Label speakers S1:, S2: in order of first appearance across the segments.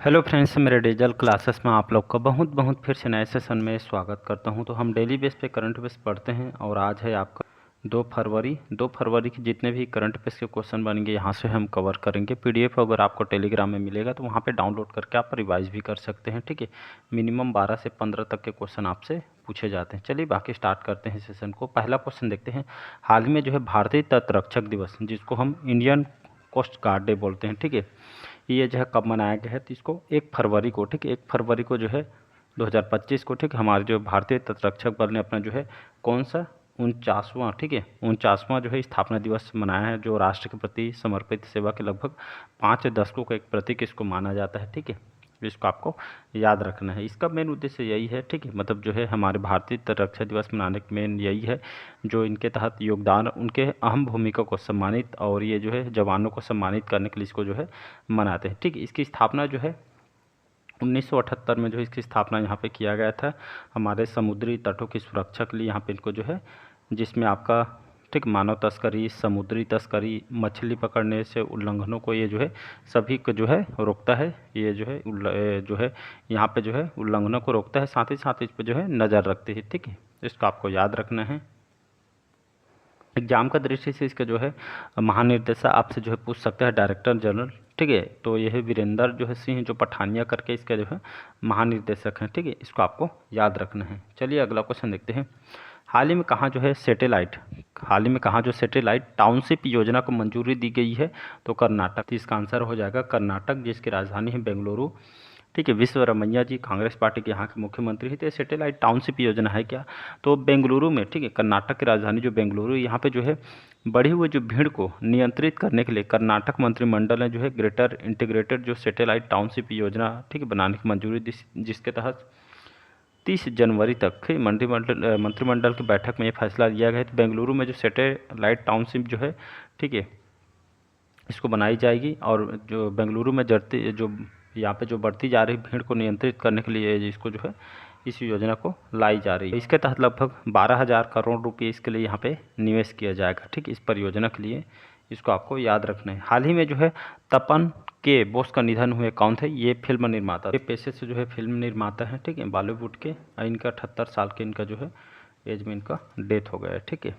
S1: Hello friends, मेरे digital classes में आप लोग का बहुत बहुत फिर से नए सेशन में स्वागत करता हूं। तो हम डेली बेस पे करंट अफेयर्स पढ़ते हैं और आज है आपका 2 फरवरी के जितने भी करंट अफेयर्स के क्वेश्चन बनेंगे यहाँ से हम कवर करेंगे। पीडीएफ अगर आपको टेलीग्राम में मिलेगा तो वहाँ पे डाउनलोड करके आप रिवाइज भी कर सकते हैं। ठीक है, मिनिमम 12 से 15 तक के क्वेश्चन आपसे पूछे जाते हैं। चलिए बाकी स्टार्ट करते हैं सेशन को। पहला क्वेश्चन देखते हैं। हाल ही में जो है भारतीय तटरक्षक दिवस, जिसको हम इंडियन कोस्ट गार्ड डे बोलते हैं, ठीक है, ये जो है कब मनाया गया है? तो इसको 1 फरवरी को, ठीक है, 1 फरवरी को जो है 2025 को, ठीक है, हमारे जो भारतीय तटरक्षक बल ने अपना जो है कौन सा 49वां, ठीक है, 49वां जो है स्थापना दिवस मनाया है, जो राष्ट्र के प्रति समर्पित सेवा के लगभग 5 दशकों का एक प्रतीक इसको माना जाता है। ठीक है, इसको आपको याद रखना है। इसका मेन उद्देश्य यही है, ठीक है, मतलब जो है हमारे भारतीय तटरक्षक दिवस मनाने का मेन यही है, जो इनके तहत योगदान, उनके अहम भूमिका को सम्मानित और ये जो है जवानों को सम्मानित करने के लिए इसको जो है मनाते हैं। ठीक है, इसकी स्थापना जो है 1978 में जो है इसकी स्थापना यहाँ पे किया गया था, हमारे समुद्री तटों की सुरक्षा के लिए। यहाँ पे इनको जो है, जिसमें आपका, ठीक, मानव तस्करी, समुद्री तस्करी, मछली पकड़ने से उल्लंघनों को ये जो है सभी को जो है रोकता है। ये जो है जो है यहाँ पे जो है उल्लंघनों को रोकता है, साथ ही साथ इस पर जो है नज़र रखती है। ठीक है, इसको आपको याद रखना है। एग्जाम का दृष्टि से इसका जो है महानिर्देशक आपसे जो है पूछ सकता है, डायरेक्टर जनरल। ठीक है, तो यह है वीरेंद्र जो है सिंह, जो पठानिया करके इसका जो है महानिर्देशक हैं। ठीक है, इसको आपको याद रखना है। चलिए अगला क्वेश्चन देखते हैं। हाल ही में कहाँ जो है सैटेलाइट, हाल ही में कहाँ जो सैटेलाइट टाउनशिप योजना को मंजूरी दी गई है? तो कर्नाटक। तो इसका आंसर हो जाएगा कर्नाटक, जिसकी राजधानी है बेंगलुरु। ठीक है, विश्वरमैया जी कांग्रेस पार्टी के यहाँ के मुख्यमंत्री है। तो ये सैटेलाइट टाउनशिप योजना है क्या? तो बेंगलुरु में, ठीक है, कर्नाटक की राजधानी जो बेंगलुरु, यहाँ पे जो है बढ़ी हुई जो भीड़ को नियंत्रित करने के लिए कर्नाटक मंत्रिमंडल ने जो है ग्रेटर इंटीग्रेटेड जो सैटेलाइट टाउनशिप योजना, ठीक है, बनाने की मंजूरी दी, जिसके तहत 30 जनवरी तक मंत्रिमंडल की बैठक में ये फैसला लिया गया है। तो बेंगलुरु में जो सैटेलाइट टाउनशिप जो है, ठीक है, इसको बनाई जाएगी। और जो बेंगलुरु में जड़ती जो यहाँ पे जो बढ़ती जा रही भीड़ को नियंत्रित करने के लिए इसको जो है इस योजना को लाई जा रही है। इसके तहत लगभग 12,000 करोड़ रुपये इसके लिए यहाँ पे निवेश किया जाएगा। ठीक, इस परियोजना के लिए, इसको आपको याद रखना है। हाल ही में जो है तपन के बोस का निधन हुए। कौन थे? ये फिल्म निर्माता, ये पेशे से जो है फिल्म निर्माता है, ठीक है, बॉलीवुड के। इनका 78 साल के इनका जो है एज में इनका डेथ हो गया है। ठीक है,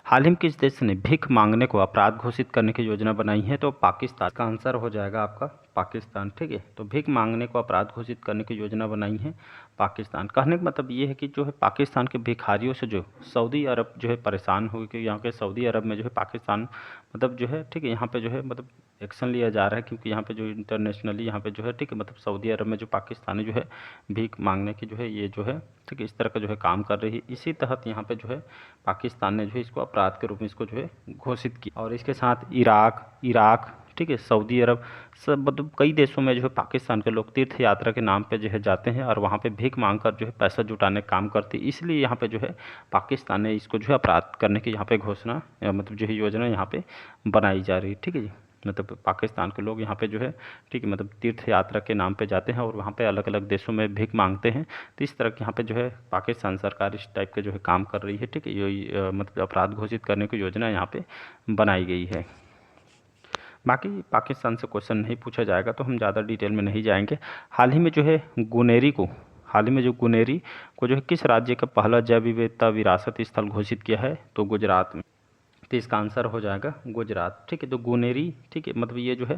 S1: हाल ही में किस देश ने भीख मांगने को अपराध घोषित करने की योजना बनाई है? तो पाकिस्तान। का आंसर हो जाएगा आपका पाकिस्तान। ठीक है, तो भीख मांगने को अपराध घोषित करने की योजना बनाई है पाकिस्तान। कहने का मतलब ये है कि जो है पाकिस्तान के भिखारियों से जो सऊदी अरब जो है परेशान हो, कि यहाँ के सऊदी अरब में जो है पाकिस्तान, मतलब जो है, ठीक है, यहाँ पे जो है मतलब एक्शन लिया जा रहा है, क्योंकि यहाँ पे जो इंटरनेशनली यहाँ पे जो है, ठीक है, मतलब सऊदी अरब में जो पाकिस्तानी जो है भीख मांगने की जो है ये जो है, ठीक है, इस तरह का जो है काम कर रही है। इसी तहत यहाँ पे जो है पाकिस्तान ने जो है इसको अपराध के रूप में इसको जो है घोषित किया। और इसके साथ इराक, ठीक है, सऊदी अरब, सब मतलब कई देशों में जो है पाकिस्तान के लोग तीर्थ यात्रा के नाम पे जो है जाते हैं और वहाँ पे भीख मांगकर जो है पैसा जुटाने का काम करते हैं। इसलिए यहाँ पे जो है पाकिस्तान ने इसको जो है अपराध करने की यहाँ पे घोषणा, मतलब जो है योजना यहाँ पे बनाई जा रही है। ठीक है जी, मतलब पाकिस्तान के लोग यहाँ पे जो है, ठीक है, मतलब तीर्थ यात्रा के नाम पे जाते हैं और वहाँ पे अलग अलग देशों में भीख मांगते हैं। तो इस तरह के यहाँ पे जो है पाकिस्तान सरकार इस टाइप के जो है काम कर रही है। ठीक है, ये मतलब अपराध घोषित करने की योजना यहाँ पे बनाई गई है। बाकी पाकिस्तान से क्वेश्चन नहीं पूछा जाएगा तो हम ज़्यादा डिटेल में नहीं जाएंगे। हाल ही में जो है गुनेरी को, हाल ही में जो गुनेरी को जो है किस राज्य का पहला जैव विविधता विरासत स्थल घोषित किया है? तो गुजरात में। तो इसका आंसर हो जाएगा गुजरात। ठीक है, तो गुनेरी, ठीक है, मतलब ये जो है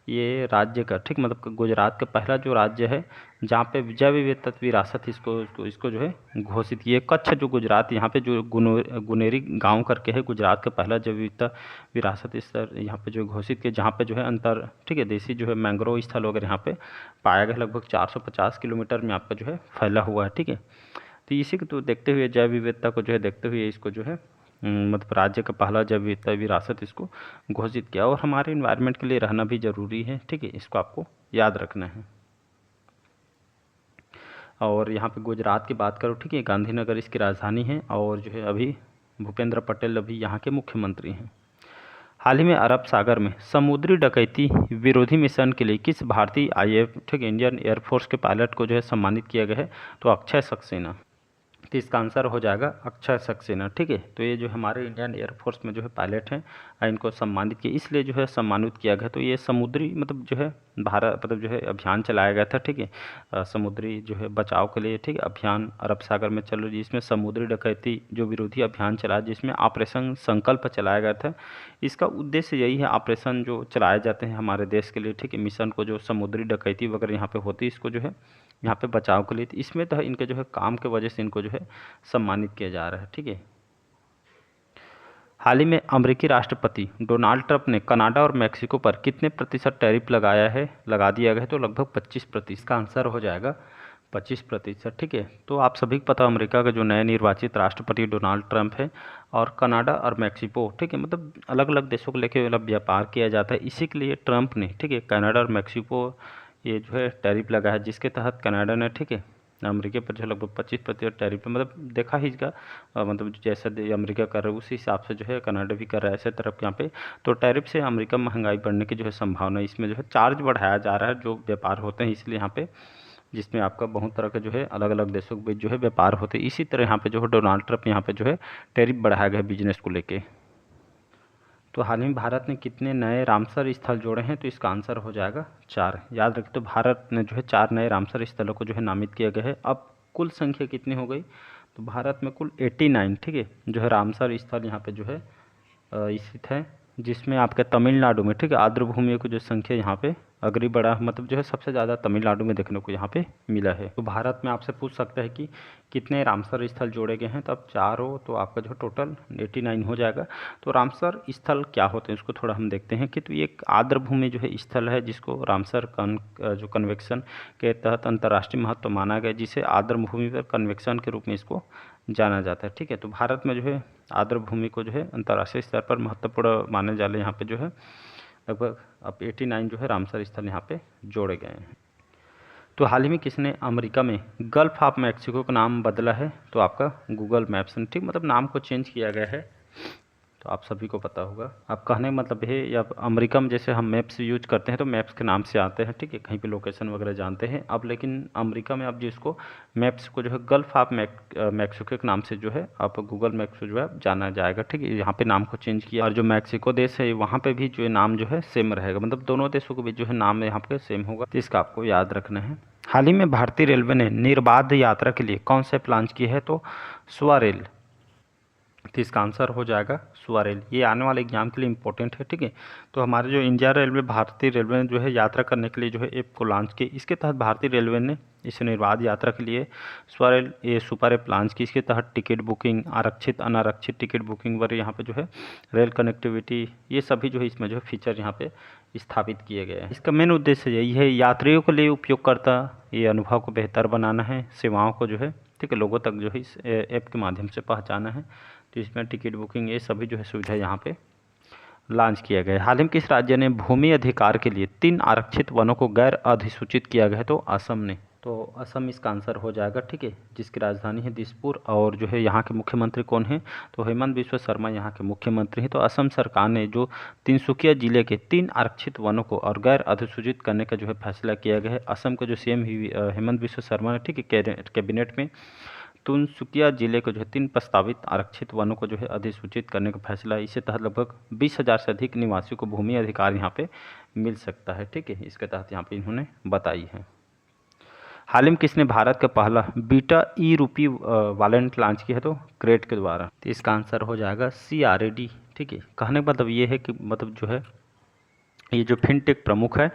S1: ये राज्य का, ठीक, मतलब गुजरात का पहला जो राज्य है जहाँ पे जैव विविधता विरासत इसको जो है घोषित किए। कच्छ जो गुजरात, यहाँ पे जो गुनेरी गांव करके है, गुजरात का पहला जैव विविधता विरासत स्थल यहाँ पे जो घोषित किया, जहाँ पे जो है अंतर, ठीक है, देसी जो है मैंग्रोव स्थल वगैरह यहाँ पे पाया गया। लगभग 450 किलोमीटर में आपका जो है फैला हुआ है। ठीक है, तो इसी को तो देखते हुए, जैव विविधता को जो है देखते हुए इसको जो है मतलब राज्य का पहला जैव विविधता विरासत इसको घोषित किया। और हमारे इन्वायरमेंट के लिए रहना भी ज़रूरी है। ठीक है, इसको आपको याद रखना है। और यहाँ पे गुजरात की बात करो, ठीक है, गांधीनगर इसकी राजधानी है और जो है अभी भूपेंद्र पटेल अभी यहाँ के मुख्यमंत्री हैं। हाल ही में अरब सागर में समुद्री डकैती विरोधी मिशन के लिए किस भारतीय आईएएफ, ठीक है, इंडियन एयरफोर्स के पायलट को जो है सम्मानित किया गया है? तो अक्षय सक्सेना। तो इसका आंसर हो जाएगा अक्षय सक्सेना। ठीक है, तो ये जो हमारे इंडियन एयरफोर्स में जो है पायलट हैं इनको सम्मानित किया, इसलिए जो है सम्मानित किया गया। तो ये समुद्री मतलब जो है भारत मतलब जो है अभियान चलाया गया था, ठीक है, समुद्री जो है बचाव के लिए, ठीक है, अभियान अरब सागर में चल रही, जिसमें समुद्री डकैती जो विरोधी अभियान चलाया, जिसमें ऑपरेशन संकल्प चलाया गया था। इसका उद्देश्य यही है, ऑपरेशन जो चलाए जाते हैं हमारे देश के लिए, ठीक है, मिशन को जो समुद्री डकैती वगैरह यहाँ पे होती है, इसको जो है यहाँ पे बचाव के लिए, तो इसमें तो इनके जो है काम के वजह से इनको जो है सम्मानित किया जा रहा है, ठीक है। हाल ही में अमेरिकी राष्ट्रपति डोनाल्ड ट्रंप ने कनाडा और मेक्सिको पर कितने प्रतिशत टैरिफ लगा दिया गया है? तो लगभग 25%। का आंसर हो जाएगा 25%, ठीक है। तो आप सभी को पता, अमेरिका का जो नए निर्वाचित राष्ट्रपति डोनाल्ड ट्रंप है, और कनाडा और मेक्सिको, ठीक है, मतलब अलग अलग देशों को लेकर मतलब व्यापार किया जाता है, इसी के लिए ट्रंप ने, ठीक है, कनाडा और मेक्सिको ये जो है टैरिफ लगा है, जिसके तहत कनाडा ने, ठीक है, अमेरिका पर जो लगभग 25% टैरिफ, मतलब देखा ही इसका मतलब जैसा अमेरिका कर रहा है उसी हिसाब से जो है कनाडा भी कर रहा है ऐसे तरफ यहाँ पे। तो टैरिफ से अमेरिका में महंगाई बढ़ने की जो है संभावना, इसमें जो है चार्ज बढ़ाया जा रहा है जो व्यापार होते हैं, इसलिए यहाँ पे, जिसमें आपका बहुत तरह के जो है अलग अलग देशों के बीच जो है व्यापार होते हैं। इसी तरह यहाँ पे जो है डोनाल्ड ट्रंप यहाँ पे जो है टैरिफ बढ़ाया गया बिजनेस को लेके। तो हाल ही में भारत ने कितने नए रामसर स्थल जोड़े हैं? तो इसका आंसर हो जाएगा 4। याद रखिए, तो भारत ने जो है 4 नए रामसर स्थलों को जो है नामित किया गया है। अब कुल संख्या कितनी हो गई? तो भारत में कुल 89, ठीक है, जो है रामसर स्थल यहाँ पे जो है स्थित है, जिसमें आपके तमिलनाडु में, ठीक है, आर्द्र भूमियों की जो संख्या यहाँ पे अग्री बढ़ा, मतलब जो है सबसे ज़्यादा तमिलनाडु में देखने को यहाँ पे मिला है। तो भारत में आपसे पूछ सकते हैं कि कितने रामसर स्थल जोड़े गए हैं, तो अब 4 हो तो आपका जो टोटल 89 हो जाएगा। तो रामसर स्थल क्या होते हैं उसको थोड़ा हम देखते हैं कि तो ये एक आर्द्र भूमि जो है स्थल है, जिसको रामसर जो कन्वेक्शन के तहत अंतर्राष्ट्रीय महत्व माना गया, जिसे आर्द्र भूमि पर कन्वेक्शन के रूप में इसको जाना जाता है, ठीक है। तो भारत में जो है आर्द्र भूमि को जो है अंतर्राष्ट्रीय स्तर पर महत्वपूर्ण माने जाने यहाँ पे जो है लगभग अब 89 जो है रामसर स्थल यहाँ पे जोड़े गए हैं। तो हाल ही में किसने अमेरिका में गल्फ ऑफ मैक्सिको का नाम बदला है? तो आपका गूगल मैप्स ने, ठीक, मतलब नाम को चेंज किया गया है, तो आप सभी को पता होगा। अब कहने का मतलब है, या अमेरिका में जैसे हम मैप्स यूज करते हैं तो मैप्स के नाम से आते हैं, ठीक है, कहीं पे लोकेशन वगैरह जानते हैं। अब लेकिन अमेरिका में अब जिसको मैप्स को जो है गल्फ ऑफ मैक्सिको के नाम से जो है आप गूगल मैप्स को जो है जाना जाएगा, ठीक है। यहाँ पे नाम को चेंज किया, और जो मैक्सिको देश है वहाँ पे भी जो है नाम जो है सेम रहेगा, मतलब दोनों देशों के बीच जो है नाम यहाँ पे सेम होगा, तो इसका आपको याद रखना है। हाल ही में भारतीय रेलवे ने निर्बाध यात्रा के लिए कौन से प्लान किए हैं? तो स्वा रेल, तो इसका आंसर हो जाएगा स्वा रेल। ये आने वाले एग्जाम के लिए इंपॉर्टेंट है, ठीक है। तो हमारे जो इंडिया रेलवे, भारतीय रेलवे ने जो है यात्रा करने के लिए जो है ऐप को लॉन्च किया, इसके तहत भारतीय रेलवे ने इस निर्बाध यात्रा के लिए स्वा रेल ये सुपर ऐप लॉन्च की। इसके तहत टिकट बुकिंग, आरक्षित अनारक्षित टिकट बुकिंग पर यहाँ पे जो है रेल कनेक्टिविटी, ये सभी जो है इसमें जो है फीचर यहाँ पे स्थापित किए गए हैं। इसका मेन उद्देश्य यही है, यात्रियों के लिए उपयोगकर्ता ये अनुभव को बेहतर बनाना है, सेवाओं को जो है, ठीक है, लोगों तक जो है इस ऐप के माध्यम से पहुँचाना है। तो इसमें टिकट बुकिंग ये सभी जो है सुविधा यहाँ पे लॉन्च किया गया है। हाल ही में किस राज्य ने भूमि अधिकार के लिए 3 आरक्षित वनों को गैर अधिसूचित किया गया है? तो असम ने। तो असम इसका आंसर हो जाएगा, ठीक है, जिसकी राजधानी है दिसपुर, और जो है यहाँ के मुख्यमंत्री कौन है? तो हेमंत बिस्वा शर्मा यहाँ के मुख्यमंत्री हैं। तो असम सरकार ने जो तिनसुकिया जिले के 3 आरक्षित वनों को और गैर अधिसूचित करने का जो है फैसला किया गया है। असम के जो सीएम हेमंत बिस्वा शर्मा ने, ठीक है, कैबिनेट में तिनसुकिया जिले को जो है 3 प्रस्तावित आरक्षित वनों को जो है अधिसूचित करने का फैसला है। इसके तहत लगभग 20,000 से अधिक निवासियों को भूमि अधिकार यहाँ पे मिल सकता है, ठीक है, इसके तहत यहाँ पे इन्होंने बताई है। हाल ही में किसने भारत का पहला बीटा ई रूपी वॉलेट लॉन्च किया है? तो क्रेट के द्वारा। तो इसका आंसर हो जाएगा CRAD, ठीक है। कहने का मतलब ये है कि मतलब जो है ये जो फिनटेक प्रमुख है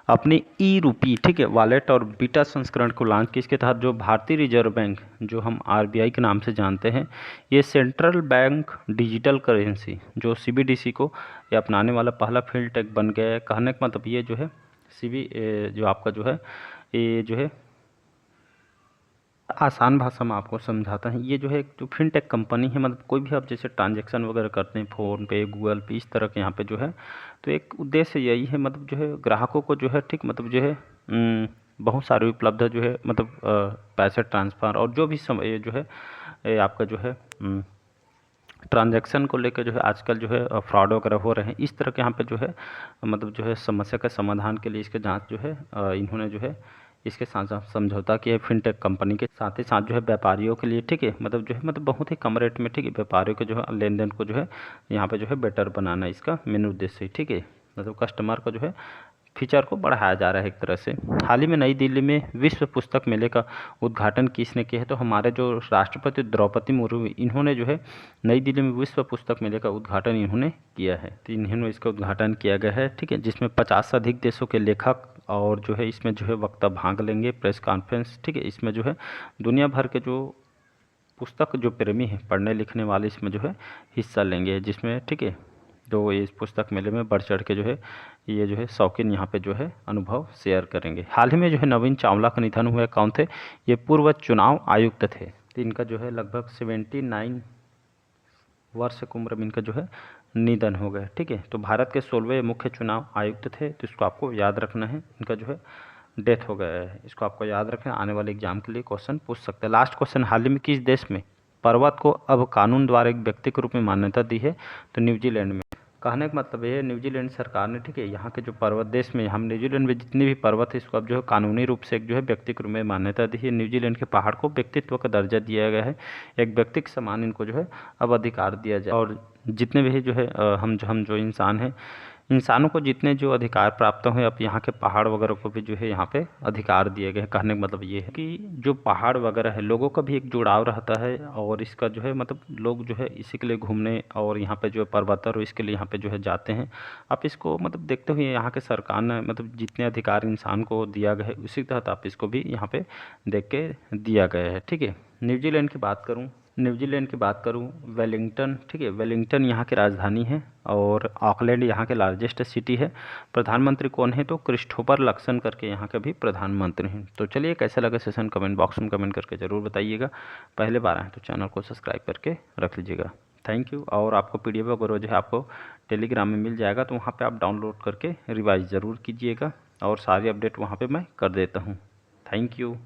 S1: अपनी ई रूपी, ठीक है, वॉलेट और बीटा संस्करण को लॉन्च किया। इसके तहत जो भारतीय रिजर्व बैंक, जो हम RBI के नाम से जानते हैं, ये सेंट्रल बैंक डिजिटल करेंसी जो CBDC को ये अपनाने वाला पहला फिनटेक बन गया है। कहने का मतलब ये जो है जो आपका जो है ये जो है आसान भाषा में आपको समझाता है। ये जो है जो फिनटेक कंपनी है, मतलब कोई भी आप जैसे ट्रांजैक्शन वगैरह करते हैं फ़ोन पे, गूगल पे, इस तरह के यहाँ पे जो है, तो एक उद्देश्य यही है, मतलब जो है ग्राहकों को जो है, ठीक, मतलब जो है बहुत सारी उपलब्ध जो है, मतलब पैसे ट्रांसफ़र और जो भी समय जो है ये आपका जो है ट्रांजैक्शन को लेकर जो है आजकल जो है फ्रॉड वगैरह हो रहे हैं, इस तरह के यहाँ पे जो है मतलब जो है समस्या के समाधान के लिए इसके जांच जो है इन्होंने जो है इसके साथ साथ समझौता किया है फिनटेक कंपनी के साथ ही साथ जो है व्यापारियों के लिए, ठीक है, मतलब जो है मतलब बहुत ही कम रेट में, ठीक है, व्यापारियों के जो है लेन देन को जो है यहाँ पे जो है बेटर बनाना इसका मेन उद्देश्य है, ठीक है, मतलब कस्टमर को जो है फीचर को बढ़ाया जा रहा है एक तरह से। हाल ही में नई दिल्ली में विश्व पुस्तक मेले का उद्घाटन किसने किया है, तो हमारे जो राष्ट्रपति द्रौपदी मुर्मू इन्होंने जो है नई दिल्ली में विश्व पुस्तक मेले का उद्घाटन इन्होंने किया है, तो इन्होंने इसका उद्घाटन किया गया है, ठीक है, जिसमें 50 से अधिक देशों के लेखक और जो है इसमें जो है वक्ता भाग लेंगे, प्रेस कॉन्फ्रेंस, ठीक है, इसमें जो है दुनिया भर के जो पुस्तक जो प्रेमी हैं, पढ़ने लिखने वाले, इसमें जो है हिस्सा लेंगे, जिसमें, ठीक है, जो इस पुस्तक मेले में बढ़ चढ़ के जो है ये जो है शौकीन यहाँ पे जो है अनुभव शेयर करेंगे। हाल ही में जो है नवीन चावला का निधन हुआ, कौन थे, ये पूर्व चुनाव आयुक्त थे, तो इनका जो है लगभग 79 वर्ष की उम्र में इनका जो है निधन हो गया, ठीक है, तो भारत के 16वें मुख्य चुनाव आयुक्त थे, तो इसको आपको याद रखना है, इनका जो है डेथ हो गया है, इसको आपको याद रखना है, आने वाले एग्जाम के लिए क्वेश्चन पूछ सकते हैं। लास्ट क्वेश्चन, हाल ही में किस देश में पर्वत को अब कानून द्वारा एक व्यक्ति के रूप में मान्यता दी है, तो न्यूजीलैंड में। कहने का मतलब ये है न्यूजीलैंड सरकार ने, ठीक है, यहाँ के जो पर्वत देश में, हम न्यूजीलैंड में जितने भी पर्वत है इसको अब जो है कानूनी रूप से एक जो है व्यक्ति के रूप में मान्यता दी है। न्यूजीलैंड के पहाड़ को व्यक्तित्व का दर्जा दिया गया है, एक व्यक्ति के समान इनको जो है अब अधिकार दिया जाए, और जितने भी जो है हम जो इंसान हैं, इंसानों को जितने जो अधिकार प्राप्त हुए, अब यहाँ के पहाड़ वगैरह को भी जो है यहाँ पे अधिकार दिए गए हैं। कहने का मतलब ये है कि जो पहाड़ वगैरह है लोगों का भी एक जुड़ाव रहता है, और इसका जो है मतलब लोग जो है इसी के लिए घूमने और यहाँ पे जो है पर्वतारोह इसके लिए यहाँ पे जो है जाते हैं। आप इसको मतलब देखते हुए यहाँ के सरकार ने मतलब जितने अधिकार इंसान को दिया गया है उसी तहत आप इसको भी यहाँ पे देख के दिया गया है, ठीक है। न्यूजीलैंड की बात करूं, वेलिंगटन, ठीक है, वेलिंगटन यहाँ की राजधानी है और ऑकलैंड यहाँ के लार्जेस्ट सिटी है। प्रधानमंत्री कौन है, तो क्रिस्टोफर लक्सन करके यहाँ के भी प्रधानमंत्री हैं। तो चलिए कैसा लगा सेशन, कमेंट बॉक्स में कमेंट करके ज़रूर बताइएगा। पहले बार आए तो चैनल को सब्सक्राइब करके रख लीजिएगा। Thank you. और आपको PDF वगैरह जो है आपको टेलीग्राम में मिल जाएगा, तो वहाँ पर आप डाउनलोड करके रिवाइज ज़रूर कीजिएगा, और सारी अपडेट वहाँ पर मैं कर देता हूँ। Thank you.